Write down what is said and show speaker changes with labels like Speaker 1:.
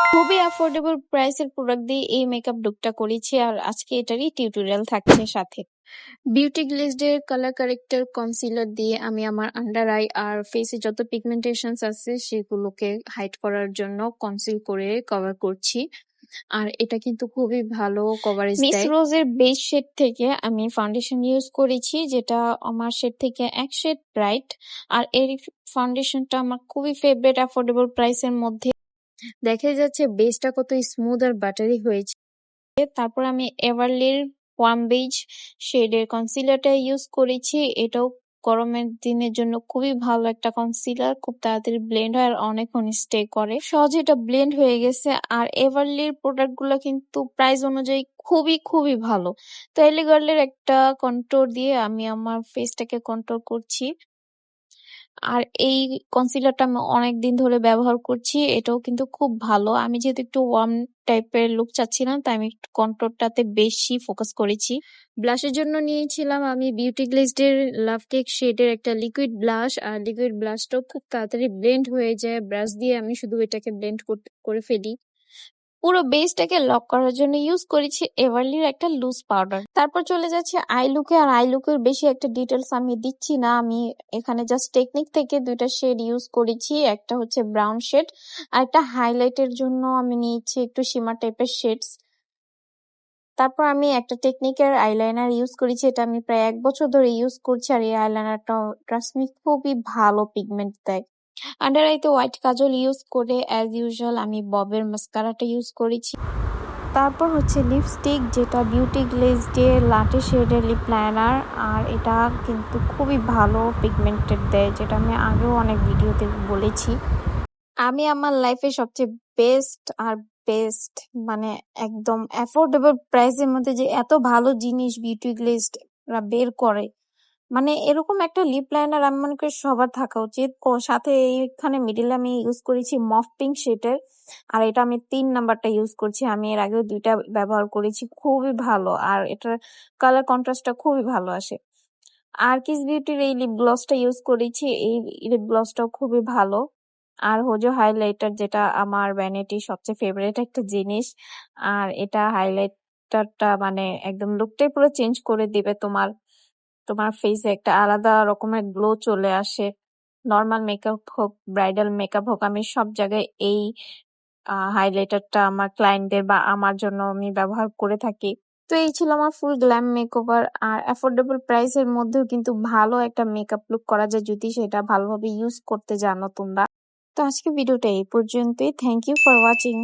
Speaker 1: খুবই অ্যাফোর্ডেবল প্রাইসের প্রোডাক্ট দিয়ে এই মেকআপ লুকটা করেছি আর আজকে এটারই টিউটোরিয়াল থাকছে সাথে। বিউটি গ্লেজডের কালার কারেক্টর কনসিলার দিয়ে আমি আমার আন্ডার আই আর ফেসে যত পিগমেন্টেশনস আছে সেগুলোকে হাইড করার জন্য কনসিল করে কভার করছি। আর এটা কিন্তু খুবই ভালো কভারেজ
Speaker 2: মিস
Speaker 1: দেয়। রোজের বেস শেড থেকে আমি ফাউন্ডেশন ইউজ করেছি, যেটা আমার শেড থেকে এক শেড ব্রাইট। আর এই ফাউন্ডেশনটা আমার খুবই ফেভারিট অ্যাফোর্ডেবল প্রাইসের মধ্যে। দেখা যাচ্ছে বেসটা কত স্মুথ আর বাটারি হয়েছে। তারপর আমি এভারলির ওয়ার্ম বেজ শেডের কনসিলারটা ইউজ করেছি। এটাও গরমের দিনের জন্য খুবই ভালো একটা কনসিলার, খুব তাড়াতাড়ি ব্লেন্ড হয় আর অনেকক্ষণ স্টে করে, সহজে এটা ব্লেন্ড হয়ে গেছে। আর এভারলির প্রোডাক্ট গুলো কিন্তু প্রাইস অনুযায়ী খুবই খুবই ভালো। তো এলি গার্লের একটা কন্ট্রোল দিয়ে আমি আমার ফেসটাকে কন্ট্রোল করছি। আর এই কনসিলারটা আমি অনেকদিন ধরে ব্যবহার করছি, এটাও কিন্তু খুব ভালো। আমি যেহেতু একটু ওয়ার্ম টাইপের লুক চাচ্ছিলাম, তাই আমি একটু কন্ট্রোলটাতে বেশি ফোকাস করেছি। ব্লাশের জন্য নিয়েছিলাম আমি বিউটি গ্লেজডের লাভ কেক শেডের একটা লিকুইড ব্লাশ। আর লিকুইড ব্লাশটাও খুব তাড়াতাড়ি ব্লেন্ড হয়ে যায়, ব্রাশ দিয়ে আমি শুধু এটাকে ব্লেন্ড করে ফেলি। পুরো বেসটাকে লক করার জন্য ইউজ করেছি এভারলির একটা লুজ পাউডার। তারপর চলে যাচ্ছে আই লুকে। আর আই লুকের বেশি একটা ডিটেলস আমি দিচ্ছি না, আমি এখানে জাস্ট টেকনিক থেকে দুইটা শেড ইউজ করেছি। একটা হচ্ছে ব্রাউন শেড আর একটা হাইলাইটের জন্য আমি নিয়েছি একটু শিমার টাইপের শেডস। তারপর আমি একটা টেকনিকের আইলাইনার ইউজ করেছি, এটা আমি প্রায় 1 বছর ধরে ইউজ করছি। আর এই আইলাইনারটা ট্রাস্ট মি খুবই ভালো পিগমেন্ট দেয়। আন্ডার আইতে হোয়াইট কাজল ইউজ করে অ্যাজ ইউজুয়াল আমি ববের মাস্কারাটা ইউজ করেছি। তারপর হচ্ছে লিপস্টিক, যেটা বিউটি গ্লেজডের লাটে শেডের লিপ লাইনার। আর এটা কিন্তু খুবই ভালো পিগমেন্টেড দেয়, যেটা আমি আগেও অনেক ভিডিওতে বলেছি। আমি আমার লাইফে সবচেয়ে বেস্ট মানে একদম অ্যাফোর্ডেবল প্রাইসের মধ্যে যে এত ভালো জিনিস বিউটি গ্লেজরা বের করে, মানে এরকম একটা লিপ লাইনার আমি মনে করি সবার থাকা উচিত। ও সাথে এইখানে মিডিলে আমি ইউজ করেছি মফ পিঙ্ক শেডের, আর এটা আমি 3 নাম্বারটা ইউজ করছি। আমি এর আগেও 2টা ব্যবহার করেছি, খুবই ভালো। আর এটার কালার কন্ট্রাস্টটা খুবই ভালো আসে। আর কিস বিউটির এই লিপ গ্লসটা ইউজ করেছি, এই লিপ গ্লসটাও খুবই ভালো। আর হোজো হাইলাইটার, যেটা আমার ভ্যানিটি সবচেয়ে ফেভারিট একটা জিনিস। আর এটা হাইলাইটারটা মানে একদম লুকটাই পুরো চেঞ্জ করে দিবে তোমার। তোমার ফেসে একটা আলাদা রকমের গ্লো চলে আসে। নর্মাল মেকআপ হোক, ব্রাইডাল মেকআপ হোক, আমি সব জায়গায় এই হাইলাইটারটা আমার ক্লায়েন্টদের বা আমার জন্য আমি ব্যবহার করে থাকি। তো এই ছিল আমার ফুল গ্ল্যাম মেকওভার। আর অ্যাফোর্ডেবল প্রাইসের মধ্যেও কিন্তু ভালো একটা মেকআপ লুক করা যায় যদি সেটা ভালোভাবে ইউজ করতে জানো তোমরা। তো আজকে ভিডিওটা এই পর্যন্তই। Thank you for watching.